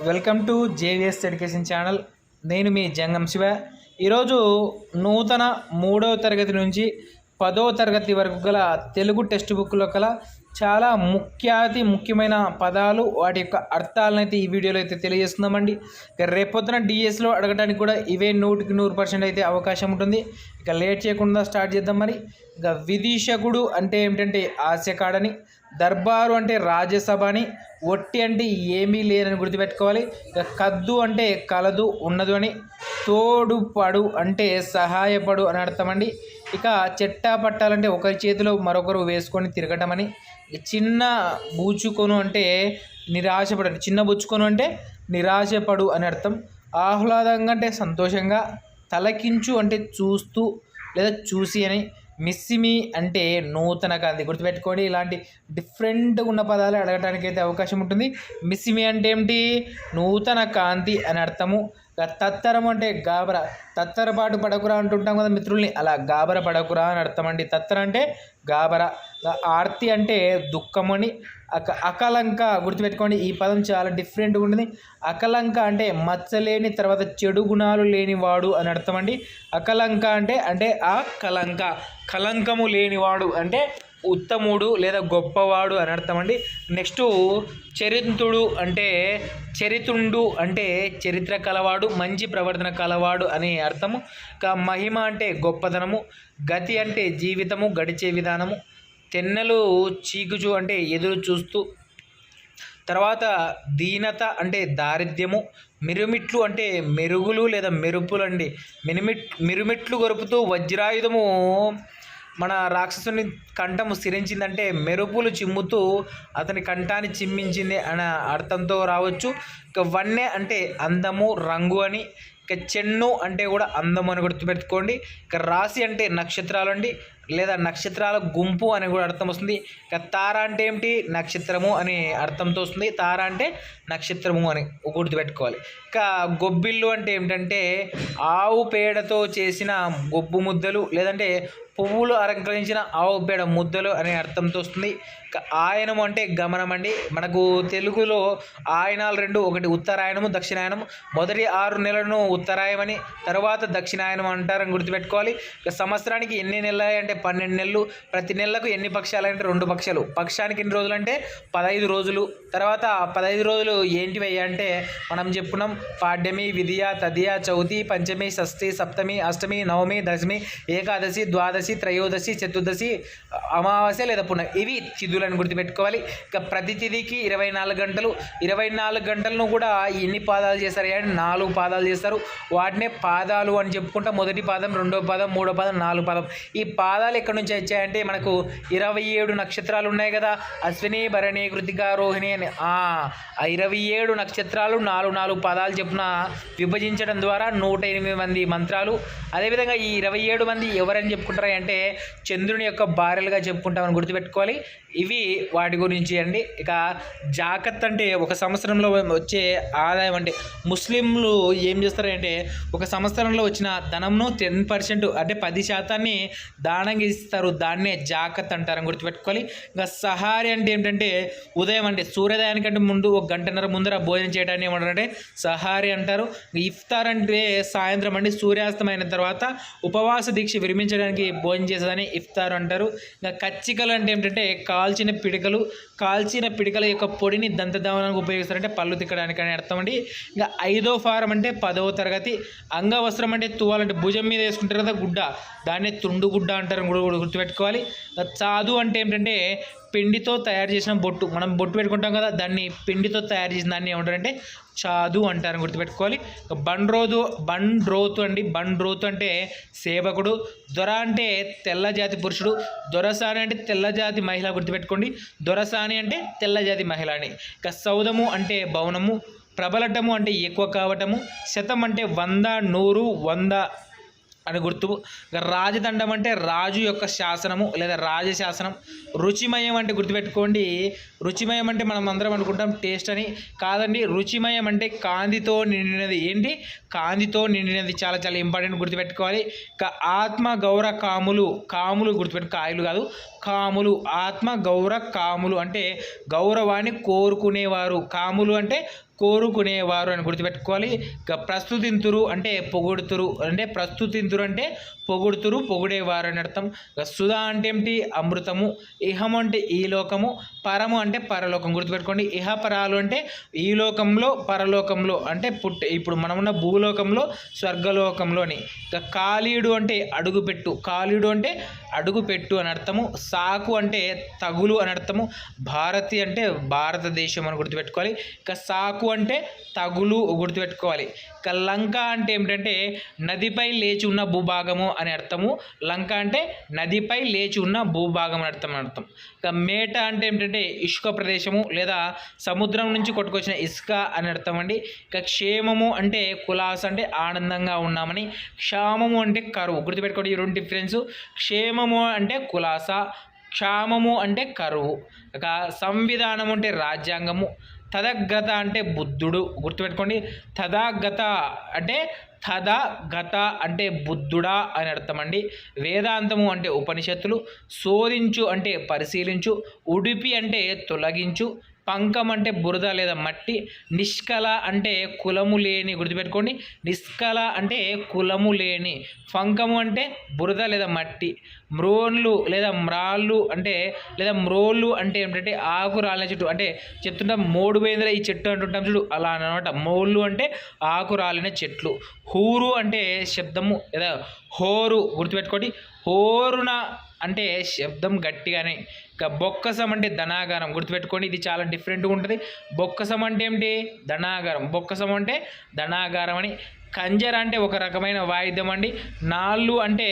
Welcome to JVS education channel. నేను మీ జంగం శివ. ఈరోజు నూతన 3వ తరగతి నుంచి 10వ తరగతి వరకు గల తెలుగు టెక్స్ట్ బుక్లో గల చాలా ముఖ్యమైన పదాలు, వాటి యొక్క అర్థాలను అయితే ఈ వీడియోలో అయితే తెలియజేస్తున్నామండి. ఇక రేపొద్దున డిఎస్లో అడగడానికి కూడా ఇవే 100% అయితే అవకాశం ఉంటుంది. ఇక లేట్ చేయకుండా స్టార్ట్ చేద్దాం. మరి ఇక విదీషకుడు అంటే ఏమిటంటే ఆశకాడని, దర్బారు అంటే రాజ్యసభ అని, ఒట్టి అంటే ఏమీ లేదని గుర్తుపెట్టుకోవాలి. ఇక కద్దు అంటే కలదు ఉన్నదు అని, తోడుపడు అంటే సహాయపడు అని అర్థమండి. ఇక చెట్టా పట్టాలంటే ఒకరి చేతిలో మరొకరు వేసుకొని తిరగటం అని, చిన్న బూచుకొను అంటే నిరాశపడు, చిన్న బుచ్చుకొను అంటే నిరాశపడు అని అర్థం. ఆహ్లాదంగా అంటే సంతోషంగా, తలకించు అంటే చూస్తూ లేదా చూసి అని, మిస్సిమి అంటే నూతన కాంతి. గుర్తుపెట్టుకోండి, ఇలాంటి డిఫరెంట్గా ఉన్న పదాలు అడగడానికి అయితే అవకాశం ఉంటుంది. మిస్సిమి అంటే ఏమిటి? నూతన కాంతి అని అర్థము. తత్తరం అంటే గాబరా, తత్తరపాటు పడకురా అంటుంటాం కదా మిత్రుల్ని, అలా గాబర పడకురా అని అర్థం అండి. తత్తర అంటే గాబర. ఆర్తి అంటే దుఃఖమని. అకలంక గుర్తుపెట్టుకోండి, ఈ పదం చాలా డిఫరెంట్గా ఉంటుంది. అకలంక అంటే మచ్చలేని, తర్వాత చెడు గుణాలు లేనివాడు అని అర్థం అండి. అకలంక అంటే ఆ కలంక, కలంకము లేనివాడు అంటే ఉత్తముడు లేదా గొప్పవాడు అని అర్థం అండి. నెక్స్ట్ చరిత్రుడు అంటే చరితుండు అంటే చరిత్ర కలవాడు, మంచి ప్రవర్తన కలవాడు అని అర్థము. మహిమ అంటే గొప్పతనము. గతి అంటే జీవితము, గడిచే విధానము. తెన్నెలు చీకుచు అంటే ఎదురు చూస్తూ. తర్వాత దీనత అంటే దారిద్ర్యము. మిరుమిట్లు అంటే మెరుగులు లేదా మెరుపులు అండి. మిరుమిట్లు గొరుపుతూ వజ్రాయుధము మన రాక్షసుని కంఠము సిరించిందంటే మెరుపులు చిమ్ముతూ అతని కంఠాన్ని చిమ్మించింది అనే అర్థంతో రావచ్చు. ఇక వన్నె అంటే అందము, రంగు అని. ఇక చెన్ను అంటే కూడా అందము అని గుర్తుపెట్టుకోండి. ఇక రాశి అంటే నక్షత్రాలు అండి, లేదా నక్షత్రాల గుంపు అని కూడా అర్థం వస్తుంది. ఇక తార అంటే ఏమిటి? నక్షత్రము అని అర్థంతో వస్తుంది. తార అంటే నక్షత్రము అని గుర్తుపెట్టుకోవాలి. ఇక గొబ్బిళ్ళు అంటే ఏమిటంటే ఆవు పేడతో చేసిన గొబ్బు ముద్దలు, లేదంటే పువ్వులు అలంకరించిన ఆవు పేడ ముద్దలు అనే అర్థంతో వస్తుంది. ఇక ఆయనము అంటే గమనం అండి. మనకు తెలుగులో ఆయనాలు రెండు, ఒకటి ఉత్తరాయణము, దక్షిణాయనము. మొదటి 6 నెలలను ఉత్తరాయణమని, తర్వాత దక్షిణాయనం అంటారని గుర్తుపెట్టుకోవాలి. ఇక సంవత్సరానికి ఎన్ని నెలలు అంటే 12 నెలలు. ప్రతి నెలకు ఎన్ని పక్షాలు అంటే 2 పక్షాలు. పక్షానికి ఎన్ని రోజులు అంటే 15 రోజులు. తర్వాత 15 రోజులు ఏంటివి అంటే మనం చెప్పుకున్నాం: పాడ్యమి, విధియ, తదియ, చౌతి, పంచమి, షష్ఠి, సప్తమి, అష్టమి, నవమి, దశమి, ఏకాదశి, ద్వాదశి, త్రయోదశి, చతుర్దశి, అమావాస్య లేదా పుణ్యం. ఇవి తిథులను గుర్తుపెట్టుకోవాలి. ఇక ప్రతి తిథికి 24 గంటలు. 24 గంటలను కూడా ఎన్ని పాదాలు చేస్తారు అంటే 4 పాదాలు చేస్తారు. వాటినే పాదాలు అని చెప్పుకుంటా. మొదటి పాదం, రెండో పాదం, మూడో పాదం, 4 పాదం. ఈ పాదాలు ఎక్కడి నుంచి వచ్చాయంటే మనకు 27 నక్షత్రాలు ఉన్నాయి కదా, అశ్విని, భరణి, కృతిక, రోహిణి అని. ఆ 27 నక్షత్రాలు 4 పాదాలు చెప్పున విభజించడం ద్వారా 108 మంది మంత్రాలు. అదేవిధంగా ఈ 27 మంది ఎవరని చెప్పుకుంటారు అంటే చంద్రుని యొక్క భార్యలుగా చెప్పుకుంటామని గుర్తుపెట్టుకోవాలి. ఇవి వాటి గురించి అండి. ఇక జాకత్ అంటే ఒక సంవత్సరంలో వచ్చే ఆదాయం. అంటే ముస్లింలు ఏం చేస్తారంటే ఒక సంవత్సరంలో వచ్చిన ధనంను 10% అంటే 10% దానంగా ఇస్తారు. దాన్నే జాకత్ అంటారని గుర్తుపెట్టుకోవాలి. ఇంకా సహారి అంటే ఏంటంటే ఉదయం అంటే సూర్యోదయానికంటే ముందు 1 గంటన్నర ముందర భోజనం చేయడాన్ని ఏమంటారంటే సహారి అంటారు. ఇఫ్తార్ అంటే సాయంత్రం అండి, సూర్యాస్తమైన తర్వాత ఉపవాస దీక్ష విరమించడానికి భోజనం చేసేదని ఇఫ్తార్ అంటారు. ఇంకా కచ్చికలు అంటే ఏంటంటే కాల్చిన పిడికల యొక్క పొడిని దంతధావనానికి ఉపయోగిస్తారంటే పళ్ళు తిక్కడానికి అని అర్థం అండి. ఇంకా 5వ ఫారం అంటే 10వ తరగతి. అంగవస్త్రం అంటే తువ్వాలంటే భుజం మీద వేసుకుంటారు కదా గుడ్డ, దాన్నే తుండు గుడ్డ అంటారు కూడా గుర్తుపెట్టుకోవాలి. చాదు అంటే ఏంటంటే పిండితో తయారు చేసిన బొట్టు, మనం బొట్టు పెట్టుకుంటాం కదా, దాన్ని పిండితో తయారు చేసిన దాన్ని ఏమంటారంటే చాదు అంటారని గుర్తుపెట్టుకోవాలి. బండ్రోతు అండి. బండ్రోతు అంటే సేవకుడు. దొర అంటే తెల్లజాతి పురుషుడు. దొరసాని అంటే తెల్లజాతి మహిళ గుర్తుపెట్టుకోండి. దొరసాని అంటే తెల్లజాతి మహిళ అని. ఇక సౌదము అంటే భవనము. ప్రబలటము అంటే ఎక్కువ కావటము. శతం అంటే 100, 100, 100 అని గుర్తు. రాజదండం అంటే రాజు యొక్క శాసనము లేదా రాజశాసనం. రుచిమయం అంటే గుర్తుపెట్టుకోండి, రుచిమయం అంటే మనం అందరం అనుకుంటాం టేస్ట్ అని, కాదండి. రుచిమయం అంటే కాంతితో నిండినది. ఏంటి? కాంతితో నిండినది. చాలా చాలా ఇంపార్టెంట్ గుర్తుపెట్టుకోవాలి. ఆత్మ గౌరవ కాములు. కాములు గుర్తుపెట్టు, కాయలు కాదు, కాములు. ఆత్మ గౌరవ కాములు అంటే గౌరవాన్ని కోరుకునేవారు. కాములు అంటే కోరుకునేవారు అని గుర్తుపెట్టుకోవాలి. ఇక ప్రస్తుతింతురు అంటే పొగుడుతురు, అంటే ప్రస్తుతింతురు అంటే పొగుడుతురు, పొగిడేవారు అని అర్థం. ఇక సుధా అంటే ఏమిటి? అమృతము. ఇహము అంటే ఈ లోకము, పరము అంటే పరలోకం. గుర్తుపెట్టుకోండి, ఇహపరాలు అంటే ఈ లోకంలో, పరలోకంలో అంటే ఇప్పుడు మనమున్న భూలోకంలో, స్వర్గలోకంలోని. ఇక కాళీయుడు అంటే అడుగుపెట్టు, కాళీయుడు అంటే అడుగుపెట్టు అని అర్థము. సాకు అంటే తగులు అని అర్థము. భారతి అంటే భారతదేశం అని గుర్తుపెట్టుకోవాలి. ఇక సాకు అంటే తగులు గుర్తుపెట్టుకోవాలి. ఇక లంక అంటే ఏమిటంటే నదిపై లేచి ఉన్న భూభాగము అని అర్థము. లంక అంటే నదిపై లేచి ఉన్న భూభాగం అని అర్థం. ఇక మేట అంటే ఏమిటంటే ఇసుక ప్రదేశము లేదా సముద్రం నుంచి కొట్టుకొచ్చిన ఇసుక అని అర్థం అండి. ఇక క్షేమము అంటే కులాస అంటే ఆనందంగా ఉన్నామని. క్షామము అంటే కరువు. గుర్తుపెట్టుకోండి ఈ రెండు డిఫరెన్స్. క్షేమము అంటే కులాస, క్షామము అంటే కరువు. ఇక సంవిధానం అంటే రాజ్యాంగము. తథాగత అంటే బుద్ధుడు. గుర్తుపెట్టుకోండి, తథాగత అంటే తథాగత అంటే బుద్ధుడా అని అర్థం అండి. వేదాంతము అంటే ఉపనిషత్తులు. శోధించు అంటే పరిశీలించు. ఉడిపి అంటే తొలగించు. పంకం అంటే బురద లేదా మట్టి. నిష్కల అంటే కులము లేని. గుర్తుపెట్టుకోండి, నిష్కల అంటే కులము లేని. పంకము అంటే బురద లేదా మట్టి. మ్రోన్లు లేదా మ్రాళ్ళు అంటే లేదా మ్రోళ్ళు అంటే ఏమిటంటే ఆకు రాలిన చెట్టు. అంటే చెప్తుంటాం మోడువేంద్ర ఈ చెట్టు అంటుంటాం చూడు, అలా అనమాట. మోళ్ళు అంటే ఆకు రాలిన చెట్లు. హూరు అంటే శబ్దము లేదా హోరు. గుర్తుపెట్టుకోండి, హోరున అంటే శబ్దం గట్టిగానే. ఇక బొక్కసం అంటే ధనాగారం. గుర్తుపెట్టుకోండి, ఇది చాలా డిఫరెంట్గా ఉంటుంది. బొక్కసం అంటే ఏమిటి? ధనాగారం. బొక్కసం అంటే ధనాగారం అని. కంజర అంటే ఒక రకమైన వాయిద్యం అండి. నాళ్ళు అంటే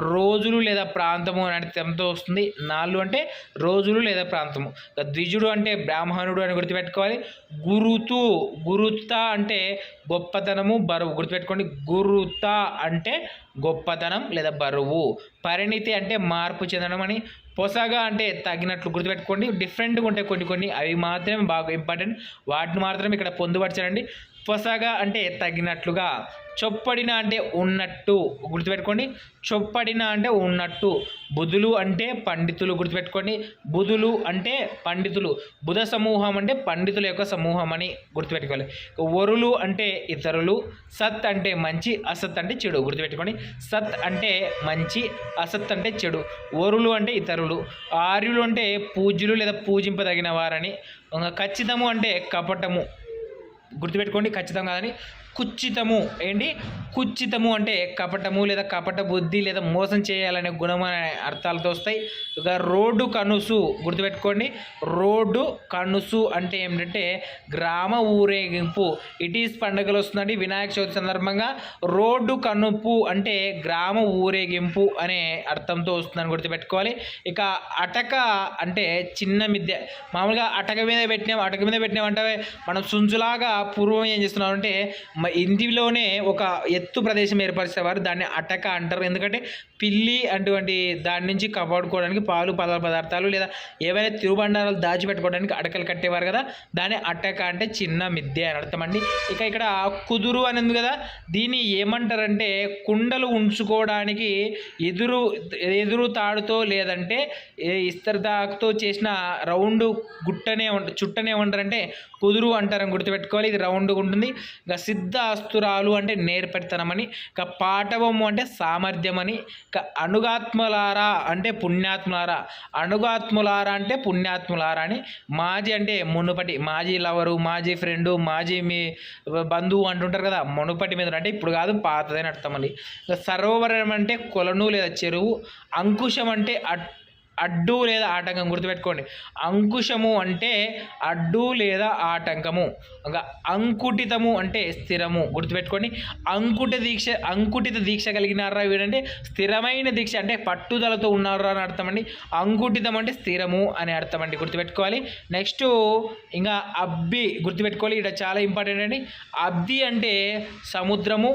రోజులు లేదా ప్రాంతము అని అర్థంతో వస్తుంది. నాళ్ళు అంటే రోజులు లేదా ప్రాంతము. ద్విజుడు అంటే బ్రాహ్మణుడు అని గుర్తుపెట్టుకోవాలి. గురుతు, గురుత అంటే గొప్పతనము, బరువు. గుర్తుపెట్టుకోండి, గురుత అంటే గొప్పతనం లేదా బరువు. పరిణితి అంటే మార్పు చెందడం అని. పొసగా అంటే తగినట్లు. గుర్తుపెట్టుకోండి, డిఫరెంట్గా ఉంటాయి కొన్ని, అవి మాత్రమే బాగా ఇంపార్టెంట్, వాటిని మాత్రమే ఇక్కడ పొందుపరచారండి. పొసగా అంటే తగినట్లుగా. చొప్పడిన అంటే ఉన్నట్టు. గుర్తుపెట్టుకోండి, చొప్పడిన అంటే ఉన్నట్టు. బుధులు అంటే పండితులు. గుర్తుపెట్టుకోండి, బుధులు అంటే పండితులు. బుధ సమూహం అంటే పండితుల యొక్క సమూహం అని గుర్తుపెట్టుకోవాలి. వరులు అంటే ఇతరులు. సత్ అంటే మంచి, అసత్ అంటే చెడు. గుర్తుపెట్టుకోండి, సత్ అంటే మంచి, అసత్ అంటే చెడు. వరులు అంటే ఇతరులు. ఆర్యులు అంటే పూజ్యులు లేదా పూజింపదగిన వారని. ఖచ్చితము అంటే కపటము. గుర్తుపెట్టుకోండి, ఖచ్చితం కాదని. కుచ్చితము ఏంటి? కుచ్చితము అంటే కపటము లేదా కపట బుద్ధి లేదా మోసం చేయాలనే గుణం అనే అర్థాలతో వస్తాయి. ఇక రోడ్డు కనుసు. గుర్తుపెట్టుకోండి, రోడ్డు కనుసు అంటే ఏమిటంటే గ్రామ ఊరేగింపు. ఇటీస్ పండుగలు వస్తుందండి వినాయక చవితి సందర్భంగా. రోడ్డు కనుపు అంటే గ్రామ ఊరేగింపు అనే అర్థంతో వస్తుందని గుర్తుపెట్టుకోవాలి. ఇక అటక అంటే చిన్న మిద్దె. మామూలుగా అటక మీద పెట్టినాం అంటే మనం సుంజులాగా పూర్వం ఏం చేస్తున్నాం అంటే ఇంటిలోనే ఒక ఎత్తు ప్రదేశం ఏర్పరిచేవారు, దాన్ని అటక అంటారు. ఎందుకంటే పిల్లి అటువంటి దాని నుంచి కాపాడుకోవడానికి పాలు పదార్థాలు లేదా ఏవైనా తిరుబండారాలు దాచిపెట్టుకోవడానికి అటకలు కట్టేవారు కదా, దాన్ని అటక అంటే చిన్న మిద్దె అని అర్థం అండి. ఇక ఇక్కడ కుదురు అని ఉంది కదా, దీన్ని ఏమంటారంటే కుండలు ఉంచుకోవడానికి ఎదురు తాడుతో లేదంటే ఇస్తరిదాకుతో చేసిన రౌండ్ చుట్టనే ఏమంటారంటే కుదురు అంటారని గుర్తుపెట్టుకోవాలి. ఇది రౌండ్గా ఉంటుంది. ఇక సిద్ధ అస్తురాలు అంటే నేర్పరితనమని. ఇక పాటవము అంటే సామర్థ్యం అని. ఇక అనుగాత్ములారా అంటే పుణ్యాత్ములారా. అనుగాత్ములారా అంటే పుణ్యాత్ములారా అని. మాజీ అంటే మునుపటి, మాజీ లవరు, మాజీ ఫ్రెండు, మాజీ మీ బంధువు అంటుంటారు కదా, మునుపటి మీద అంటే ఇప్పుడు కాదు పాతదని అర్థం అండి. సరోవరం అంటే కొలను లేదా చెరువు. అంకుశం అంటే అడ్డు లేదా ఆటంకం. గుర్తుపెట్టుకోండి, అంకుశము అంటే అడ్డు లేదా ఆటంకము. ఇంకా అంకుటితము అంటే స్థిరము. గుర్తుపెట్టుకోండి, అంకుటిత దీక్ష కలిగినారా వీడంటే స్థిరమైన దీక్ష అంటే పట్టుదలతో ఉన్నారా అని అర్థం అండి. అంకుటితం అంటే స్థిరము అనే అర్థం అండి, గుర్తుపెట్టుకోవాలి. నెక్స్ట్ ఇంకా అబ్బి గుర్తుపెట్టుకోవాలి, ఇక్కడ చాలా ఇంపార్టెంట్ అండి. అబ్బి అంటే సముద్రము.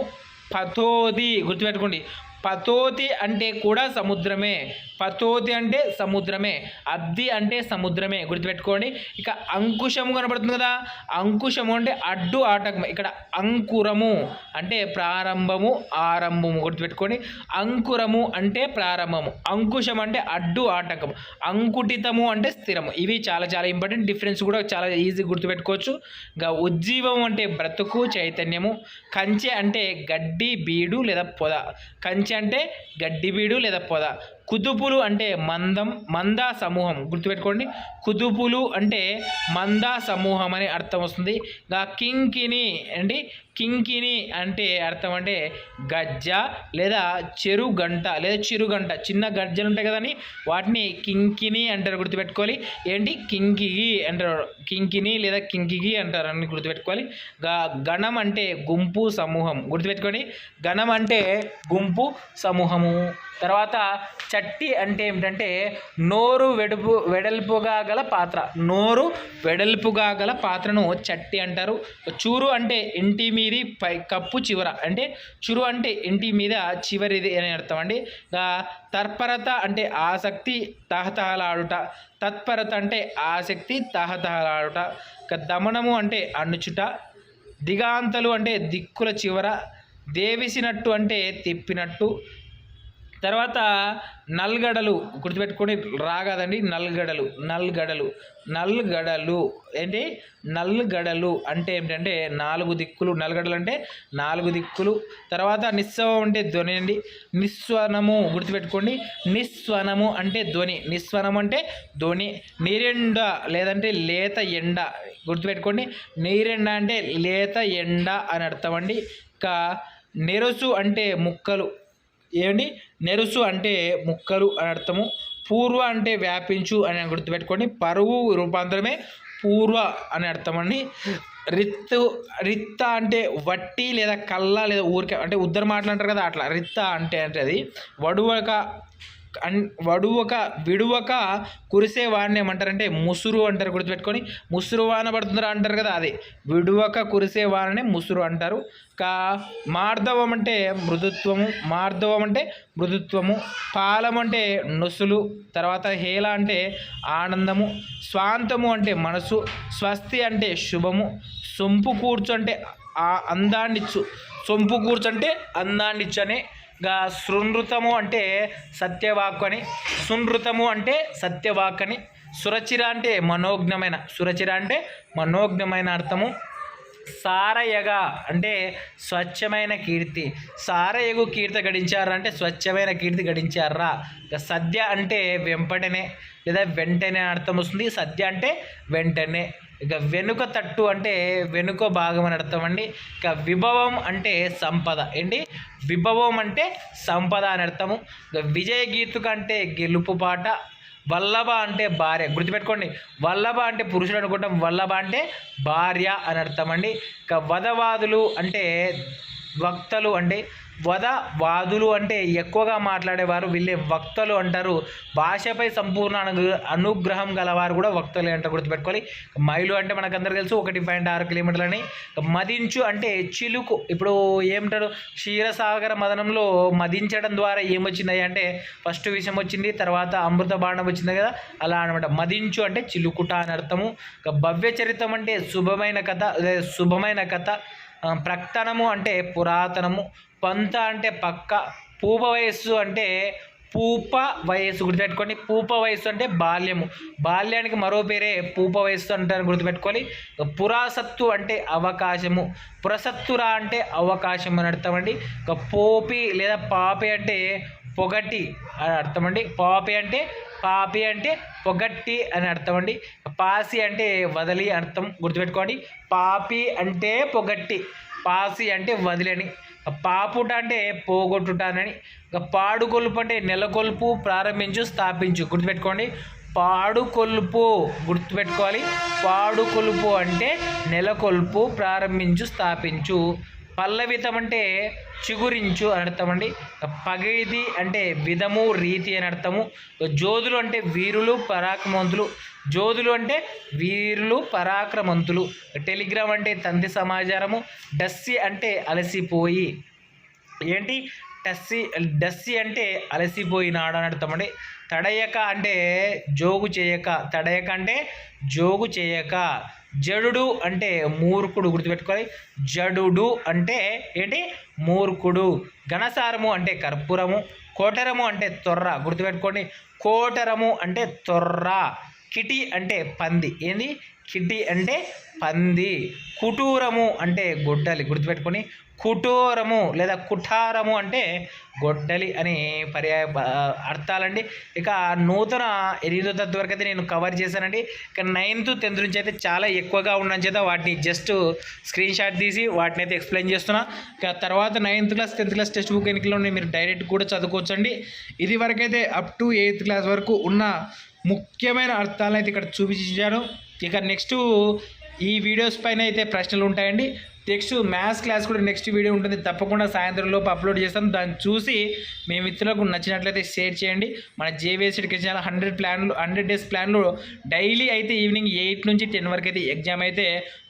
పతోది గుర్తుపెట్టుకోండి, పతోతి అంటే కూడా సముద్రమే, పతోతి అంటే సముద్రమే, అబ్ది అంటే సముద్రమే, గుర్తుపెట్టుకోండి. ఇక అంకుశము కనబడుతుంది కదా, అంకుశము అంటే అడ్డు ఆటకము. ఇక్కడ అంకురము అంటే ప్రారంభము ఆరంభము, గుర్తుపెట్టుకోండి. అంకురము అంటే ప్రారంభము, అంకుశం అంటే అడ్డు ఆటకము, అంకుటితము అంటే స్థిరము. ఇవి చాలా చాలా ఇంపార్టెంట్, డిఫరెన్స్ కూడా చాలా ఈజీ గుర్తుపెట్టుకోవచ్చు. ఇంకా ఉజ్జీవం అంటే బ్రతుకు చైతన్యము, కంచె అంటే గడ్డి బీడు లేదా పొద, కంచె అంటే గడ్డి బీడు లేదా పొద. కుదుపులు అంటే మంద సమూహం, గుర్తుపెట్టుకోండి. కుదుపులు అంటే మంద సమూహం అని అర్థం వస్తుంది. ఇంకా కింకిని అండి, కింకిని అంటే అర్థం అంటే గజ్జ లేదా చెరుగంట లేదా చిరుగంట, చిన్న గజ్జలు ఉంటాయి కదండి, వాటిని కింకిని అంటారు, గుర్తుపెట్టుకోవాలి. ఏంటి కింకిగి అంటారు, కింకిని లేదా కింకిగి అంటారు అని గుర్తుపెట్టుకోవాలి. గణం అంటే గుంపు సమూహం, గుర్తుపెట్టుకోండి. గణం అంటే గుంపు సమూహము. తర్వాత చట్టి అంటే ఏమిటంటే నోరు వెడల్పుగా గల పాత్ర, నోరు వెడల్పుగా గల పాత్రను చట్టి అంటారు. చూరు అంటే ఇంటి మీది పై కప్పు చివర, అంటే చురు అంటే ఇంటి మీద చివరిది అని అర్థం అండి. తర్పరత అంటే ఆసక్తి తహతహలాడుట, తత్పరత అంటే ఆసక్తి తహతహలాడుట. దమనము అంటే అణుచుట, దిగాంతలు అంటే దిక్కుల చివర, దేవిసినట్టు అంటే తిప్పినట్టు. తర్వాత నల్గడలు, గుర్తుపెట్టుకొని రాగాదండి, నల్గడలు నల్గడలు ఏంటి, నల్గడలు అంటే ఏమిటంటే 4 దిక్కులు, నల్గడలు అంటే 4 దిక్కులు. తర్వాత నిస్సవం అంటే ధ్వని అండి, నిస్వనము గుర్తుపెట్టుకోండి, నిస్వనము అంటే ధ్వని, నిస్వనం అంటే ధ్వని. నీరెండ లేదంటే లేత ఎండ, గుర్తుపెట్టుకోండి. నీరెండ అంటే లేత ఎండ అని అర్థం అండి. ఇంకా నెరసు అంటే ముక్కలు, ఏమండి, నెరుసు అంటే ముక్కలు అని అర్థము. పూర్వ అంటే వ్యాపించు అని గుర్తుపెట్టుకోండి, పరువు రూపాంతరమే పూర్వ అని అర్థం అండి. రిత్త అంటే వట్టి లేదా కళ్ళ లేదా ఊరికే అంటే ఉద్దరు మాటలు కదా, అట్లా రిత్త అంటే అది విడువక కురిసే వాడిని ఏమంటారంటే ముసురు అంటారు, గుర్తుపెట్టుకొని. ముసురు వాన పడుతుందా అంటారు కదా, అది విడువక కురిసే వాననే ముసురు అంటారు. మార్దవం అంటే మృదుత్వము, పాలం అంటే నొసులు. తర్వాత హేళ అంటే ఆనందము, స్వాంతము అంటే మనసు, స్వస్తి అంటే శుభము, సొంపు కూర్చు అంటే అందాన్నిచ్చు, సొంపు కూర్చు అంటే అందాన్నిచ్చు అని. శృణృతము అంటే సత్యవాక్కు అని, సునృతము అంటే సత్యవాక్ అని. సురచిర అంటే మనోజ్ఞమైన అర్థము. సారయగ అంటే స్వచ్ఛమైన కీర్తి, సారయగు కీర్తి గడించారా అంటే స్వచ్ఛమైన కీర్తి గడించారా. సద్య అంటే వెంపటనే లేదా వెంటనే అర్థం వస్తుంది, సద్య అంటే వెంటనే. ఇక వెనుక తట్టు అంటే వెనుక భాగం అని అర్థం అండి. ఇక విభవం అంటే సంపద, ఏంటి, విభవం అంటే సంపద అని అర్థము. ఇక విజయ గీతుక అంటే గెలుపు పాట, వల్లభ అంటే భార్య, గుర్తుపెట్టుకోండి. వల్లభ అంటే పురుషుడు అనుకుంటాం, వల్లభ అంటే భార్య అని అర్థం అండి. ఇక వదవాదులు అంటే వక్తలు, అంటే వాదులు అంటే ఎక్కువగా మాట్లాడేవారు, వీళ్ళే వక్తలు అంటారు. భాషపై సంపూర్ణ అనుగ్రహం గలవారు కూడా వక్తలే అంటారు, గుర్తుపెట్టుకోవాలి. మైలు అంటే మనకందరికీ తెలుసు 1.6 కిలోమీటర్లని. మదించు అంటే చిలుకు, ఇప్పుడు ఏమంటారు, క్షీరసాగర మదనంలో మదించడం ద్వారా ఏమొచ్చింది అంటే ఫస్ట్ విషయం వచ్చింది, తర్వాత అమృత బాణం వచ్చింది కదా, అలా అనమాట. మదించు అంటే చిలుకుట అని అర్థము. భవ్య చరిత్రం అంటే శుభమైన కథ. ప్రక్తనము అంటే పురాతనము, పంత అంటే పక్క, పూప వయస్సు అంటే పూప వయస్సు, గుర్తుపెట్టుకోండి. పూప వయస్సు అంటే బాల్యము, బాల్యానికి మరో పేరే పూప వయస్సు అంటారు, గుర్తుపెట్టుకోవాలి. పురాసత్తు అంటే అవకాశము, పురసత్తురా అంటే అవకాశం అని అర్థం అండి. పోపి లేదా పాపి అంటే పొగటి అని అర్థం అండి. పాపి అంటే పొగట్టి అని అర్థం అండి. పాసి అంటే వదిలి అర్థం, గుర్తుపెట్టుకోండి. పాపి అంటే పొగట్టి, పాసి అంటే వదిలేని. పాపుట అంటే పోగొట్టుటానని. పాడుకొలుపు అంటే నెలకొల్పు, ప్రారంభించు, స్థాపించు, గుర్తుపెట్టుకోండి. గుర్తుపెట్టుకోవాలి. పాడుకొలుపు అంటే నెలకొల్పు, ప్రారంభించు, స్థాపించు. పల్లవితం అంటే చిగురించు అని అర్థం అండి. పగైది అంటే విధము, రీతి అని అర్థము. జోధులు అంటే వీరులు, పరాక్రమంతులు. టెలిగ్రామ్ అంటే తంతి సమాచారము. డస్సి అంటే అలసిపోయి, ఏంటి, డస్సి అంటే అలసిపోయినాడు అని అర్థం అండి. తడయక అంటే జోగు చేయక, తడయక అంటే జోగు చేయక. జడుడు అంటే మూర్ఖుడు, గుర్తుపెట్టుకోవాలి. జడుడు అంటే ఏంటి? మూర్ఖుడు. ఘనసారము అంటే కర్పూరము. కోటరము అంటే తొర్ర, గుర్తుపెట్టుకోండి. కోటరము అంటే తొర్ర. కిటి అంటే పంది. ఏంది? కిటి అంటే పంది. కుటూరము అంటే గొడ్డలి, గుర్తుపెట్టుకొని. కుటూరము లేదా కుఠారము అంటే గొడ్డలి అని పర్యాయ అర్థాలండి. ఇక నూతన 8వ తరగతి వరకు అయితే నేను కవర్ చేశానండి. ఇక 9th 10th నుంచి అయితే చాలా ఎక్కువగా ఉండడం చేత వాటిని జస్ట్ స్క్రీన్ షాట్ తీసి వాటిని అయితే ఎక్స్ప్లెయిన్ చేస్తున్నా. ఇక తర్వాత 9th class 10th class text book ఎన్నికల్లో మీరు డైరెక్ట్ కూడా చదువుకోవచ్చండి. ఇది వరకైతే అప్ టు 8th క్లాస్ వరకు ఉన్న ముఖ్యమైన అర్థాలను అయితే ఇక్కడ చూపించాను. ఇక నెక్స్ట్ ఈ వీడియోస్ పైన అయితే ప్రశ్నలు ఉంటాయండి. నెక్స్ట్ మ్యాథ్స్ క్లాస్ కూడా నెక్స్ట్ వీడియో ఉంటుంది, తప్పకుండా సాయంత్రం లోపు అప్లోడ్ చేస్తాం. దాన్ని చూసి మీ మిత్రులకు నచ్చినట్లయితే షేర్ చేయండి. మన జేవీఎస్ ఎడ్యుకేషన్ ఛానల్ 100 డేస్ ప్లాన్లో డైలీ అయితే ఈవినింగ్ 8 నుంచి 10 వరకు అయితే ఎగ్జామ్ అయితే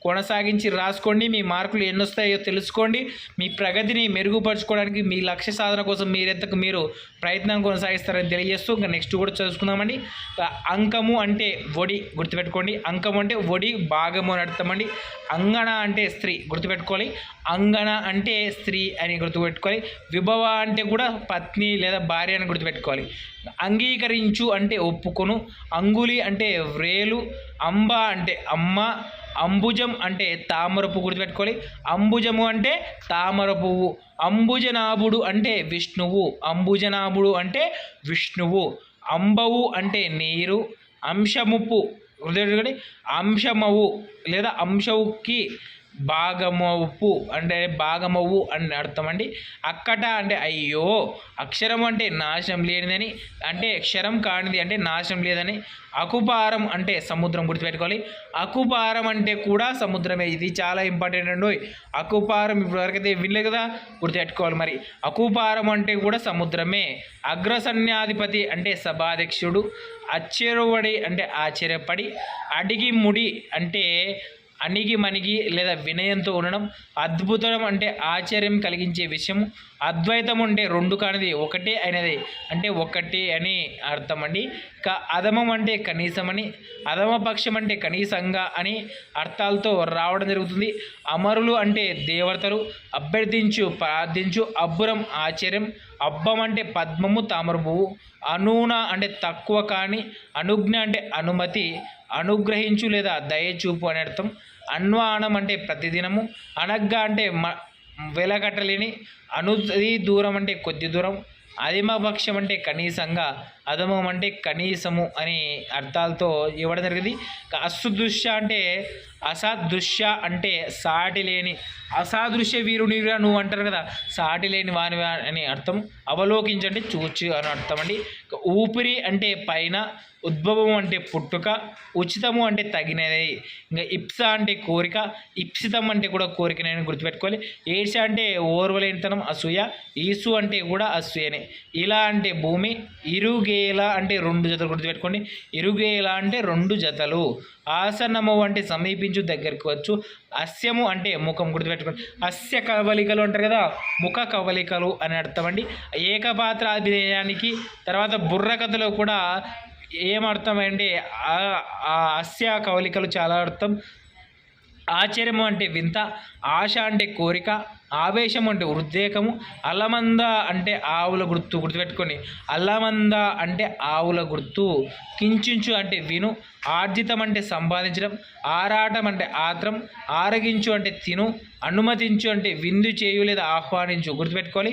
కొనసాగించి రాసుకోండి. మీ మార్కులు ఎన్ని వస్తాయో తెలుసుకోండి. మీ ప్రగతిని మెరుగుపరచుకోవడానికి, మీ లక్ష్య సాధన కోసం మీరెంతకు మీరు ప్రయత్నం కొనసాగిస్తారని తెలియజేస్తూ ఇంకా నెక్స్ట్ కూడా చదువుకుందామండి. అంకము అంటే ఒడి, గుర్తుపెట్టుకోండి. అంకము అంటే ఒడి, భాగము అని అర్థమండి. అంగణ అంటే స్త్రీ, గుర్తుపెట్టుకోవాలి. అంగణ అంటే స్త్రీ అని గుర్తుపెట్టుకోవాలి. విభవ అంటే కూడా పత్ని లేదా భార్య అని గుర్తుపెట్టుకోవాలి. అంగీకరించు అంటే ఒప్పుకొను. అంగులి అంటే వ్రేలు. అంబ అంటే అమ్మ. అంబుజం అంటే తామర పువ్వు, గుర్తుపెట్టుకోవాలి. అంబుజము అంటే తామర పువ్వు. అంబుజనాభుడు అంటే విష్ణువు. అంబుజనాభుడు అంటే విష్ణువు. అంబవు అంటే నీరు. అంశముప్పు, గుర్తుపెట్టుకోండి. అంశమవు లేదా అంశవుకి భాగమవు అంటే భాగమవు అని అర్థం అండి. అక్కట అంటే అయ్యో. అక్షరం అంటే నాశనం లేనిదని, అంటే అక్షరం కానిది అంటే నాశనం లేదని. అకుపారం అంటే సముద్రం, గుర్తుపెట్టుకోవాలి. అకుపారం అంటే కూడా సముద్రమే. ఇది చాలా ఇంపార్టెంట్ అండి. అకుపారం ఇప్పటివరకైతే వినలేదు కదా, గుర్తుపెట్టుకోవాలి. మరి అకుపారం అంటే కూడా సముద్రమే. అగ్రసన్యాధిపతి అంటే సభాధ్యక్షుడు. ఆశ్చర్యపడి అంటే ఆశ్చర్యపడి. అడిగి ముడి అంటే అణిగి మణిగి లేదా వినయంతో ఉండడం. అద్భుతం అంటే ఆశ్చర్యం కలిగించే విషయం. అద్వైతం అంటే రెండు కానిది ఒకటే అయినది అంటే ఒకటి అని అర్థం అండి. అధమం అంటే కనీసం అని. అధమపక్షం అంటే కనీసంగా అని అర్థాలతో రావడం జరుగుతుంది. అమరులు అంటే దేవతలు. అభ్యర్థించు, ప్రార్థించు. అబ్బురం ఆశ్చర్యం. అబ్బం అంటే పద్మము, తామర పువ్వు. అనూన అంటే తక్కువ కాని. అనుజ్ఞ అంటే అనుమతి. అనుగ్రహించు లేదా దయచూపు అని అర్థం. అన్వానం అంటే ప్రతిదినము. అనగ్గా అంటే వెలకట్టలేని. అనుది దూరం అంటే కొద్ది దూరం. అధిమపక్షం అంటే కనీసంగా. అధమం అంటే కనీసము అని అర్థాలతో ఇవ్వడం జరిగింది. అసదృశ్య అంటే అసదృశ్య అంటే సాటి లేని. అసాదృశ్య వీరునిగా నువ్వు అంటారు కదా, సాటి లేని వాని అని అర్థం. అవలోకించండి చూచు అని అర్థం అండి. ఊపిరి అంటే పైన. ఉద్భవం అంటే పుట్టుక. ఉచితము అంటే తగినది. ఇంకా ఇప్స అంటే కోరిక. ఇప్సితం అంటే కూడా కోరికనే గుర్తుపెట్టుకోవాలి. ఈర్ష అంటే ఓర్వలేనితనం, అసూయ. ఈసు అంటే కూడా అసూయనే. ఇలా అంటే భూమి. ఇరుగేలా అంటే 2 జతలు, గుర్తుపెట్టుకోండి. ఇరుగేలా అంటే 2 జతలు. ఆసనము అంటే సమీపించు, దగ్గరికి వచ్చు. అస్యము అంటే ముఖం, గుర్తుపెట్టుకోండి. అస్య కవలికలు అంటారు కదా, ముఖ కవలికలు అని అర్థం అండి. ఏకపాత్ర అభినయానికి తర్వాత బుర్రకథలో కూడా ఏమర్థం అంటే అస్య కవలికలు చాలా అర్థం. ఆశ్చర్యము అంటే వింత. ఆశ అంటే కోరిక. ఆవేశం అంటే ఉద్రేకము. అల్లమంద అంటే ఆవుల గుర్తు, గుర్తుపెట్టుకొని. అల్లమంద అంటే ఆవుల గుర్తు. కించించు అంటే విను. ఆర్జితం అంటే సంపాదించడం. ఆరాటం అంటే ఆత్రం. ఆరగించు అంటే తిను. అనుమతించు అంటే విందు చేయు లేదా ఆహ్వానించు, గుర్తుపెట్టుకోవాలి.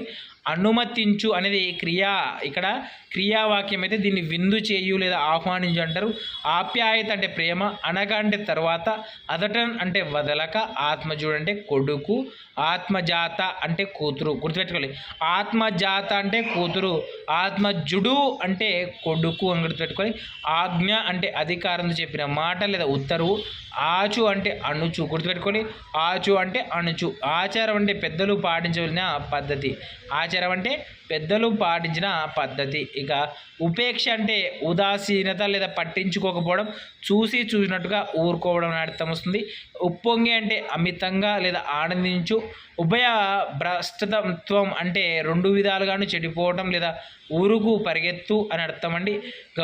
అనుమతించు అనేది క్రియా, ఇక్కడ క్రియావాక్యం అయితే దీన్ని విందు చేయు లేదా ఆహ్వానించు అంటారు. ఆప్యాయత అంటే ప్రేమ. అనగా అంటే తర్వాత. అదటన్ అంటే వదలక. ఆత్మజుడు అంటే కొడుకు. ఆత్మజాత అంటే కూతురు, గుర్తుపెట్టుకోవాలి. ఆత్మజాత అంటే కూతురు. ఆత్మజుడు అంటే కొడుకు అని గుర్తుపెట్టుకోవాలి. ఆజ్ఞ అంటే అధికారంతో చెప్పిన మాట లేదా ఉత్తర్వు. ఆచు అంటే అణుచు, గుర్తుపెట్టుకోండి. ఆచు అంటే అణుచు. ఆచారం అంటే పెద్దలు పాటించవలసిన పద్ధతి. ఆచారం అంటే పెద్దలు పాటించిన పద్ధతి. ఇక ఉపేక్ష అంటే ఉదాసీనత లేదా పట్టించుకోకపోవడం, చూసినట్టుగా ఊరుకోవడం అని అర్థం వస్తుంది. ఉప్పొంగి అంటే అమితంగా లేదా ఆనందించు. ఉభయ భ్రష్టత్వం అంటే రెండు విధాలుగాను చెడిపోవడం లేదా ఊరుకు పరిగెత్తు అని అర్థం అండి. ఇక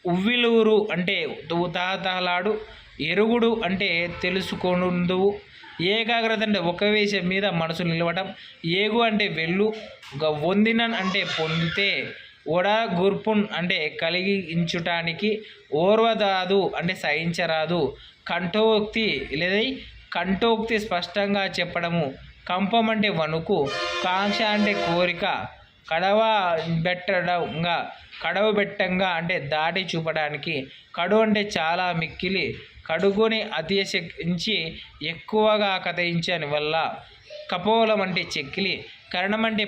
ఉవ్విలూరు అంటే తహతహలాడు. ఎరుగుడు అంటే తెలుసుకొనుందువు. ఏకాగ్రత అంటే ఒక విషయం మీద మనసు నిలవటం. ఏగు అంటే వెళ్ళు. వందినన్ అంటే పొందితే. ఒడ గుర్పున్ అంటే కలిగించుటానికి. ఓర్వదాదు అంటే సహించరాదు. కంఠోక్తి లేదా కంఠోక్తి స్పష్టంగా చెప్పడము. కంపం అంటే వణుకు. కాంక్ష అంటే కోరిక. కడవబెట్టంగా అంటే దాటి చూపడానికి. కడు అంటే చాలా మిక్కిలి. కడుగుని అతిశయించి ఎక్కువగా కథయించని వల్ల. కపోలం అంటే చెక్కిలి. కరణం అంటే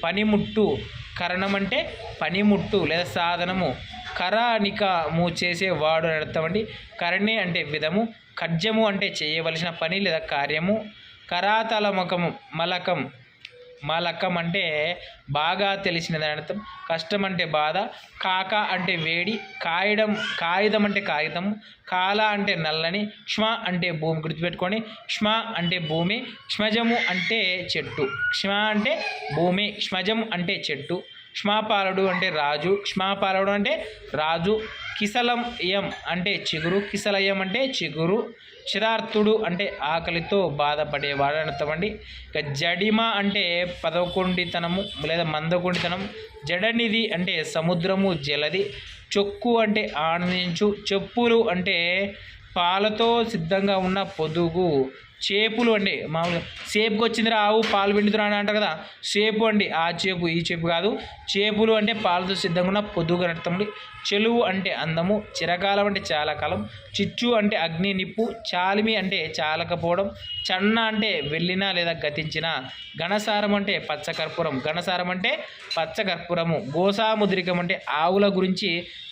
పనిముట్టు. కరణం అంటే పనిముట్టు లేదా సాధనము. కరానికము చేసేవాడు అని అర్థం అండి. కరణి అంటే విధము. కర్జము అంటే చేయవలసిన పని లేదా కార్యము. మలకం అంటే బాగా తెలిసినదని అర్థం. కష్టం అంటే బాధ. కాక అంటే వేడి. కాగితం అంటే కాగితం. కాల అంటే నల్లని. క్ష్మ అంటే భూమి, గుర్తుపెట్టుకోండి. క్ష్మ అంటే భూమి. క్ష్మజము అంటే చెట్టు. క్ష్మ అంటే భూమి, క్ష్మజం అంటే చెట్టు. క్ష్మాపాలుడు అంటే రాజు. క్ష్మాపాలుడు అంటే రాజు. కిసలయం అంటే చిగురు. కిసలయం అంటే చిగురు. చిరార్థుడు అంటే ఆకలితో బాధపడేవాడు అని అర్థమండి. ఇక జడిమ అంటే పదకొండితనము లేదా మందకొండితనం. జడనిధి అంటే సముద్రము, జలది. చొక్కు అంటే ఆనందించు. చెప్పులు అంటే పాలతో సిద్ధంగా ఉన్న పొదుగు. చేపులు అండి మామూలుగా సేపుకి వచ్చిందిరా ఆవు పాలు పిండుతురా అని అంటారు కదా, సేపు అండి ఆ చేపు ఈ చేపు కాదు. చేపులు అంటే పాలతో సిద్ధంగా ఉన్న పొద్దుగా అర్థం. చెలువు అంటే అందము. చిరకాలం అంటే చాలా కాలం. చిచ్చు అంటే అగ్ని, నిప్పు. చాలిమి అంటే చాలకపోవడం. చన్న అంటే వెళ్ళిన లేదా గతించిన. ఘనసారం అంటే పచ్చకర్పూరం. ఘనసారం అంటే పచ్చకర్పూరము. గోసాముద్రికం అంటే ఆవుల గురించి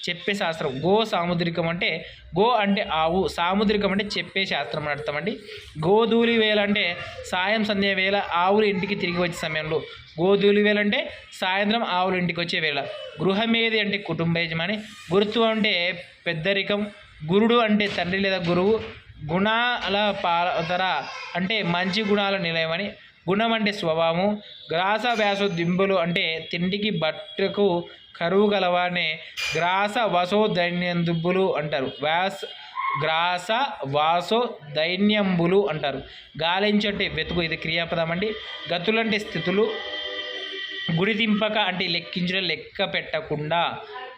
చెప్పే శాస్త్రం. గో సాముద్రికం అంటే గో అంటే ఆవు, సాముద్రికం అంటే చెప్పే శాస్త్రం అని అర్థం అండి. గోధూళి వేళ అంటే సాయం సంధ్య వేళ ఆవులు ఇంటికి తిరిగి వచ్చే సమయంలో. గోధూళి వేళ అంటే సాయంత్రం ఆవులు ఇంటికి వచ్చే వేళ. గృహమేది అంటే కుటుంబ యజమాని. గురుత్వం అంటే పెద్దరికం. గురుడు అంటే తండ్రి లేదా గురువు. గుణాల పాతర అంటే మంచి గుణాల నిలయమని. గుణం అంటే స్వభావము. గ్రాస వ్యాసో దింబులు అంటే తిండికి బట్టకు కరువు గలవానే. గ్రాస వసో దైన్యందుబ్బులు అంటారు. గ్రాస వాసో దైన్యంబులు అంటారు. గాలించు అంటే వెతుకు, ఇది క్రియాపదం అండి. గతులు అంటే స్థితులు. గుడిదింపక అంటే లెక్కించడం, లెక్క పెట్టకుండా.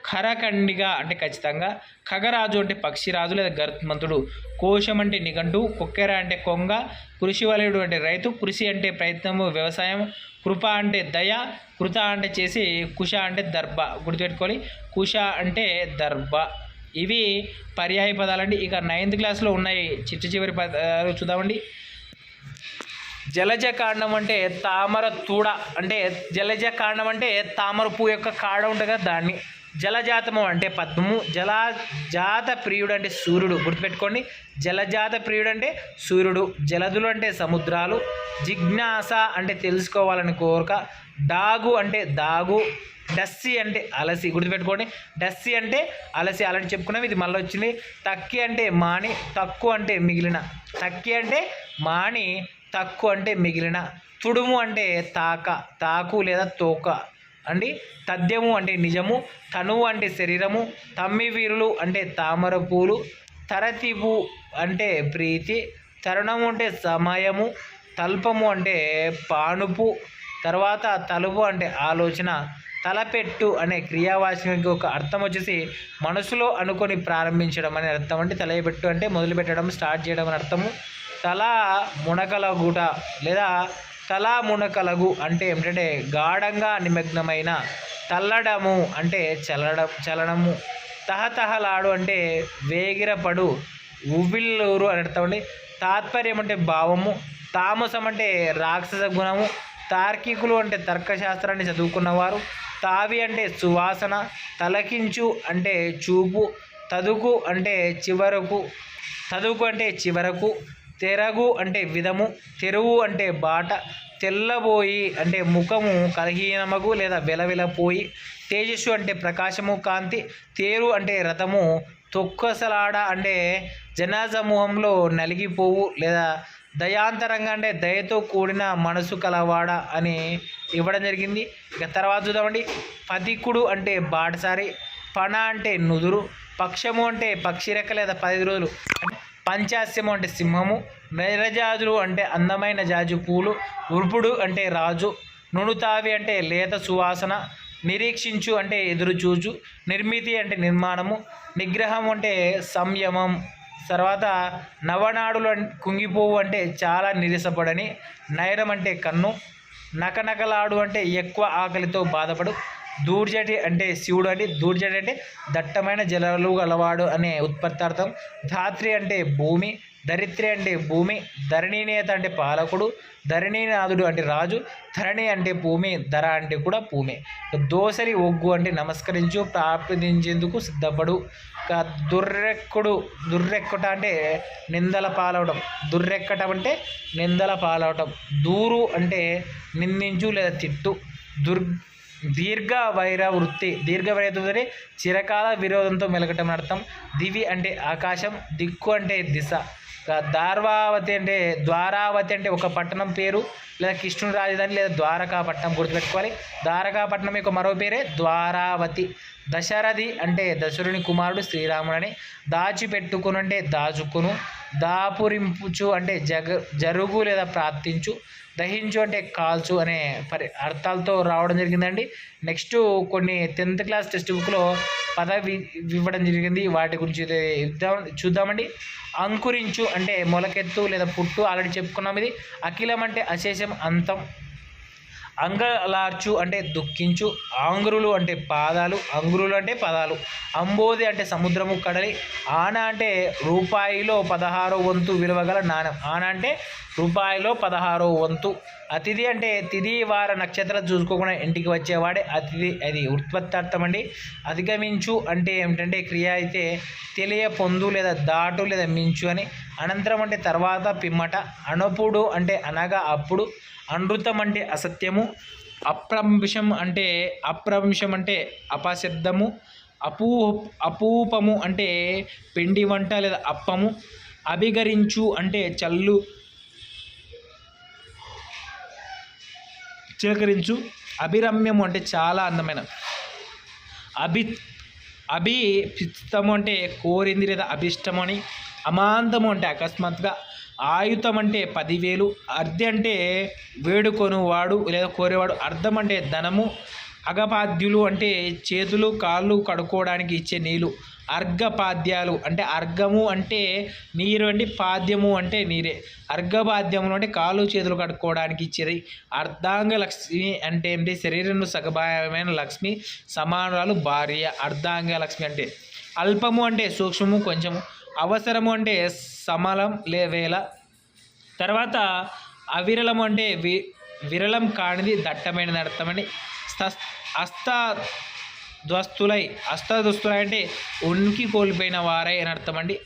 ఖరఖండిగా అంటే ఖచ్చితంగా. ఖగరాజు అంటే పక్షిరాజు లేదా గరుత్మంతుడు. కోశం అంటే నిఘంటు. కొక్కెర అంటే కొంగ. కృషివలయుడు అంటే రైతు. కృషి అంటే ప్రయత్నము, వ్యవసాయం. కృప అంటే దయ. కృత అంటే చేసి. కుశ అంటే దర్భ, గుర్తుపెట్టుకోవాలి. కుశ అంటే దర్భ. ఇవి పర్యాయ పదాలండి. ఇక 9th క్లాస్లో ఉన్నాయి చివరి పదాలు చూద్దామండి. జలజ కాండం అంటే తామర తూడ అంటే జలజ కాండం అంటే తామర పువ్వు యొక్క కాడ ఉంటుంది కదా దాన్ని. జలజాతము అంటే పద్మము. జలజాత ప్రియుడు అంటే సూర్యుడు, గుర్తుపెట్టుకోండి. జలజాత ప్రియుడు అంటే సూర్యుడు. జలదులు అంటే సముద్రాలు. జిజ్ఞాస అంటే తెలుసుకోవాలని కోరిక. డాగు అంటే దాగు. డస్సి అంటే అలసి, గుర్తుపెట్టుకోండి. డస్సి అంటే అలసి, అలాంటి చెప్పుకున్నాం. ఇది మళ్ళీ వచ్చింది. తక్కి అంటే మాని. తక్కువ అంటే మిగిలిన. తక్కి అంటే మాని, తక్కువ అంటే మిగిలిన. తుడుము అంటే తాకు లేదా తోక అండి. తథ్యము అంటే నిజము. తనువు అంటే శరీరము. తమ్మివీరులు అంటే తామర పూలు. తరతిపు అంటే ప్రీతి. తరుణము అంటే సమయము. తల్పము అంటే పానుపు. తర్వాత తలుపు అంటే ఆలోచన. తలపెట్టు అనే క్రియావాచకానికి ఒక అర్థం వచ్చేసి మనసులో అనుకొని ప్రారంభించడం అనే అర్థం. అంటే తలపెట్టు అంటే మొదలు పెట్టడం, స్టార్ట్ చేయడం అని అర్థము. తల మునకలగుట లేదా తల మునకలగు అంటే ఏమిటంటే గాఢంగా నిమగ్నమైన. తల్లడము అంటే చలనము. తహతహలాడు అంటే వేగిరపడు, ఉవ్విల్లూరు అని అర్థం అండి. తాత్పర్యం అంటే భావము. తామసం అంటే రాక్షస గుణము. తార్కికులు అంటే తర్కశాస్త్రాన్ని చదువుకున్నవారు. తావి అంటే సువాసన. తలకించు అంటే చూపు. తదుకు అంటే చివరకు. తెరగు అంటే విధము, తెరువు అంటే బాట, తెల్లబోయి అంటే ముఖము కలహీనమగు లేదా వెలవెలపోయి, తేజస్సు అంటే ప్రకాశము కాంతి, తేరు అంటే రథము, తొక్కసలాడ అంటే జనసమూహంలో నలిగిపోవు లేదా దయాంతరంగా అంటే దయతో కూడిన మనసు కలవాడ అని ఇవ్వడం జరిగింది. ఇక తర్వాత చూద్దామండి. పదికుడు అంటే బాటసారి, పణ అంటే నుదురు, పక్షము అంటే పక్షిరెక్క లేదా 10 రోజులు, పంచాస్యము అంటే సింహము, నెరజాజులు అంటే అందమైన జాజు పూలు, ఉర్పుడు అంటే రాజు, నునుతావి అంటే లేత సువాసన, నిరీక్షించు అంటే ఎదురుచూచు, నిర్మితి అంటే నిర్మాణము, నిగ్రహం అంటే సంయమం. తర్వాత నవనాడులు కుంగిపోవు అంటే చాలా నిరసపడని, నయనం అంటే కన్ను, నకనకలాడు అంటే ఎక్కువ ఆకలితో బాధపడు, దూర్జటి అంటే శివుడు అని, దూర్జటి అంటే దట్టమైన జలాలు గలవాడు అనే ఉత్పత్తార్థం, ధాత్రి అంటే భూమి, ధరిత్రి అంటే భూమి, ధరణీనేత అంటే పాలకుడు, ధరణీనాథుడు అంటే రాజు, ధరణి అంటే భూమి, ధర అంటే కూడా భూమి. దోసరి ఒగ్గు అంటే నమస్కరించు, ప్రార్థించేందుకు సిద్ధపడు. దుర్రెక్కుట అంటే నిందల పాలవడం, దుర్రెక్కటం అంటే నిందల పాలవటం, దూరు అంటే నిందించు లేదా తిట్టు, దీర్ఘ వైర వృత్తి, దీర్ఘ వైరవృత్తి చిరకాల విరోధంతో మెలగటం అర్థం. దివి అంటే ఆకాశం, దిక్కు అంటే దిశ. ద్వారావతి అంటే ఒక పట్టణం పేరు లేదా కృష్ణుని రాజధాని లేదా ద్వారకా పట్టణం గుర్తుపెట్టుకోవాలి. ద్వారకాపట్నం యొక్క మరో పేరే ద్వారావతి. దశరథి అంటే దశరుని కుమారుడు శ్రీరాముడని. దాచిపెట్టుకును అంటే దాచుకును, దాపురింపుచు అంటే జరుగు లేదా ప్రార్థించు, దహించు అంటే కాల్చు అనే అర్థాలతో రావడం జరిగిందండి. నెక్స్ట్ కొన్ని 10th క్లాస్ టెక్స్ట్ బుక్లో పదవి ఇవ్వడం జరిగింది, వాటి గురించి చూద్దామండి. అంకురించు అంటే మొలకెత్తు లేదా పుట్టు, ఆల్రెడీ చెప్పుకున్నాం ఇది. అఖిలం అంటే అశేషం అంతం. అంగలార్చు అంటే దుఃఖించు, ఆంగ్రులు అంటే పాదాలు, అంగురులు అంటే పదాలు, అంబోది అంటే సముద్రము కడలి, ఆన అంటే రూపాయిలో 16వ వంతు విలువగల నాణం, ఆన అంటే రూపాయిలో 16వ వంతు. అతిథి అంటే తిథి వార నక్షత్రం చూసుకోకుండా ఇంటికి వచ్చేవాడే అతిథి, అది ఉత్పత్తార్థం అండి. అధిగమించు అంటే ఏమిటంటే క్రియ అయితే తెలియ పొందు లేదా దాటు లేదా మించు అని. అనంతరం అంటే తర్వాత పిమ్మట. అనపుడు అంటే అనగా అప్పుడు. అనృతం అంటే అసత్యము. అప్రంశం అంటే అపశబ్దము. అపూపము అంటే పిండి వంట లేదా అప్పము. అభిగరించు అంటే చిలకరించు. అభిరమ్యము అంటే చాలా అందమైన. అభిపిస్తము అంటే కోరింది లేదా అభిష్టము అని. అమాంతము అంటే అకస్మాత్తుగా. ఆయుతం అంటే 10,000. అర్ధి అంటే వేడుకొనువాడు లేదా కోరేవాడు. అర్థం అంటే ధనము. అగపాద్యులు అంటే చేతులు కాళ్ళు కడుక్కోవడానికి ఇచ్చే నీళ్ళు. అర్ఘపాద్యాలు అంటే అర్ఘము అంటే నీరు అండి, పాద్యము అంటే నీరే. అర్ఘపాద్యములు అంటే కాళ్ళు చేతులు కడుక్కోవడానికి ఇచ్చేది. అర్ధాంగ లక్ష్మి అంటే ఏంటి? శరీరంలో సగభాగమైన లక్ష్మి, సమానురాలు భార్య. అర్ధాంగ లక్ష్మి అంటే. అల్పము అంటే సూక్ష్మము కొంచెము. అవసరము అంటే సమలం వేల. తర్వాత అవిరళము అంటే విరళం కానిది, దట్టమైనది అర్థమండి. అస్తదుస్తులై అంటే ఉనికి కోల్పోయిన వారై అని అర్థమండి.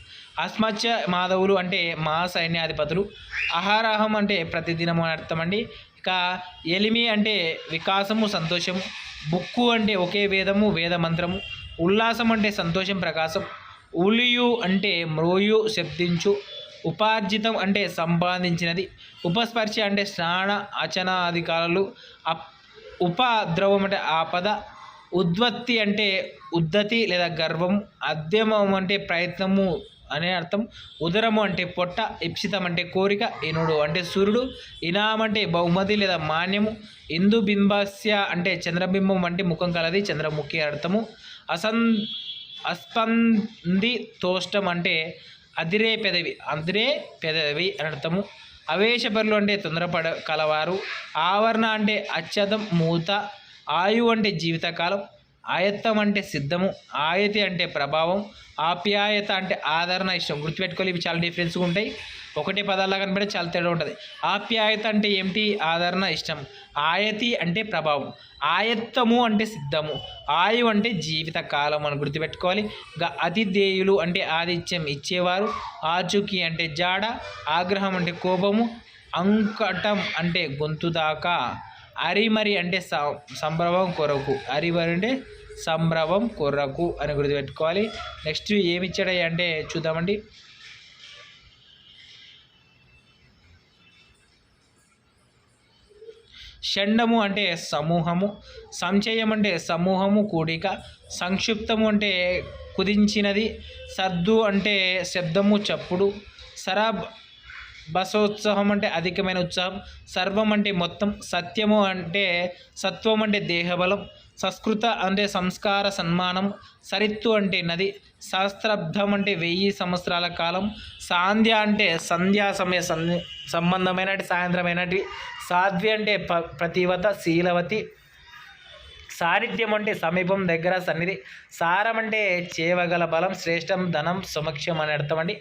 అస్మత్య మాధవులు అంటే మా సైన్యాధిపతులు. అహరహం అంటే ప్రతిదినము అని అర్థమండి. ఇక ఎలిమి అంటే వికాసము సంతోషము. బుక్కు అంటే ఒకే వేదము వేద మంత్రము. ఉల్లాసం అంటే సంతోషం ప్రకాశం. ఉలియు అంటే మ్రోయు శబ్దించు. ఉపార్జితం అంటే సంపాదించినది. ఉపస్పర్శ అంటే స్నాన అచనాధికారులు. ఉపద్రవం అంటే ఆపద. ఉద్వత్తి అంటే ఉద్ధతి లేదా గర్వం. అద్యమం అంటే ప్రయత్నము అనే అర్థం. ఉదరము అంటే పొట్ట. ఇప్సితం అంటే కోరిక. ఇనుడు అంటే సూర్యుడు. ఇనాం అంటే బహుమతి లేదా మాన్యము. ఇందు బింబస్య అంటే చంద్రబింబం వంటి ముఖం కలది, చంద్రముఖి అర్థము. అస్పంది తోష్టం అంటే అదిరే పెదవి అని అర్థము. అవేశపరులు అంటే తొందరపడ కలవారు. ఆవరణ అంటే అత్యధం మూత. ఆయు అంటే జీవితకాలం. ఆయత్తం అంటే సిద్ధము. ఆయతి అంటే ప్రభావం. ఆప్యాయత అంటే ఆదరణ ఇష్టం. గుర్తుపెట్టుకోవాలి, ఇవి చాలా డిఫరెన్స్గా ఉంటాయి. ఒకటే పదాల్లో కనబడి చాలా తేడా ఉంటుంది. ఆప్యాయత అంటే ఏమిటి? ఆదరణ, ఇష్టం. ఆయతి అంటే ప్రభావం. ఆయత్తము అంటే సిద్ధము. ఆయు అంటే జీవిత కాలం అని గుర్తుపెట్టుకోవాలి. అతిథేయులు అంటే ఆతిథ్యం ఇచ్చేవారు. ఆచూకీ అంటే జాడ. ఆగ్రహం అంటే కోపము. అంకటం అంటే గొంతు దాకా. అరిమరి అంటే సంభ్రమం కొరకు. అరిమరి అంటే సంభ్రమం కొరకు అని గుర్తుపెట్టుకోవాలి. నెక్స్ట్ ఏమి ఇచ్చాడు అంటే చూద్దామండి. షండము అంటే సమూహము. సంచయం అంటే సమూహము కూడిక. సంక్షిప్తము అంటే కుదించినది. సర్దు అంటే శబ్దము చప్పుడు. సరాబ్ బసోత్సాహం అంటే అధికమైన ఉత్సాహం. సర్వం అంటే మొత్తం. సత్యము అంటే సత్వం అంటే దేహబలం. సంస్కృత అంటే సంస్కార సన్మానం. సరిత్తు అంటే నది. సహస్రాబ్దం అంటే 1000 సంవత్సరాల కాలం. సాంధ్య అంటే సంధ్యా సమయ సంబంధమైన సాయంత్రమైనటి. సాధ్వి అంటే ప్రతివత శీలవతి. సాన్నిధ్యం అంటే సమీపం, దగ్గర, సన్నిధి. సారం అంటే చేవగల బలం, శ్రేష్టం, ధనం, సమక్షం అని అర్థం అండి.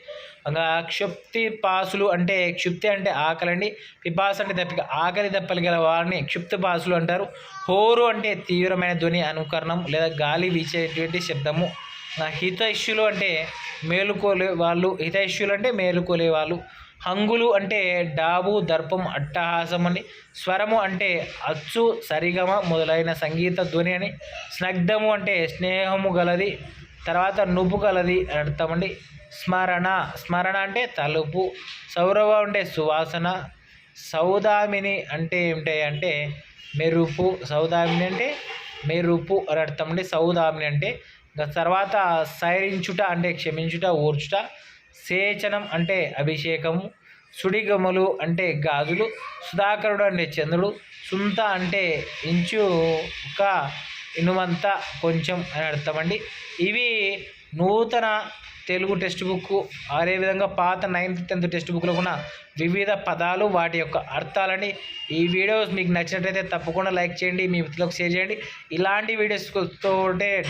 క్షుప్తి పాసులు అంటే క్షుప్తి అంటే ఆకలండి. పిపాస అంటే దప్పిక. ఆకలి దప్పలు గల వారిని క్షుప్తి పాసులు అంటారు. హోరు అంటే తీవ్రమైన ధ్వని, అనుకరణం లేదా గాలి వీచేటువంటి శబ్దము. హితైష్యులు అంటే మేలుకోలే వాళ్ళు. హితైష్యులు అంటే మేలుకోలే వాళ్ళు. హంగులు అంటే డాబు, దర్పం, అట్టహాసం అని. స్వరము అంటే అచ్చు, సరిగమ మొదలైన సంగీత ధ్వని అని. స్నగ్ధము అంటే స్నేహము గలది, తర్వాత నువ్వు గలది అని అర్థమండి. స్మరణ అంటే తలుపు. సౌరవం అంటే సువాసన. సౌదామిని అంటే ఏమిటాయి అంటే మెరుపు. సౌదామిని అంటే మెరుపు అని అర్థం అండి. సౌదామిని అంటే. తర్వాత సైరించుట అంటే క్షమించుట, ఓర్చుట. సేచనం అంటే అభిషేకము. సుడిగములు అంటే గాజులు. సుధాకరుడు అంటే చంద్రుడు. సుంత అంటే ఇంచుక, ఇనుమంత, కొంచెం అని అర్థమండి. ఇవి నూతన తెలుగు టెక్స్ట్ బుక్, అదేవిధంగా పాత 9th 10th టెక్స్ట్ బుక్లో ఉన్న వివిధ పదాలు, వాటి యొక్క అర్థాలని. ఈ వీడియోస్ మీకు నచ్చినట్లయితే తప్పకుండా లైక్ చేయండి, మీ మిత్రులకు షేర్ చేయండి. ఇలాంటి వీడియోస్తో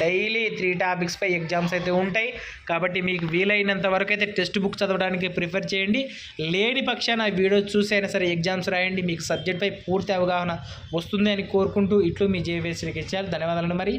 డైలీ 3 టాపిక్స్పై ఎగ్జామ్స్ అయితే ఉంటాయి. కాబట్టి మీకు వీలైనంత వరకు అయితే టెక్స్ట్ బుక్ చదవడానికి ప్రిఫర్ చేయండి. లేని పక్షాన వీడియోస్ చూసి అయినా సరే ఎగ్జామ్స్ రాయండి. మీకు సబ్జెక్ట్పై పూర్తి అవగాహన వస్తుంది అని కోరుకుంటూ ఇట్లు మీ జేవీఎస్ శ్రీకృష్ణ. ధన్యవాదాలు మరి.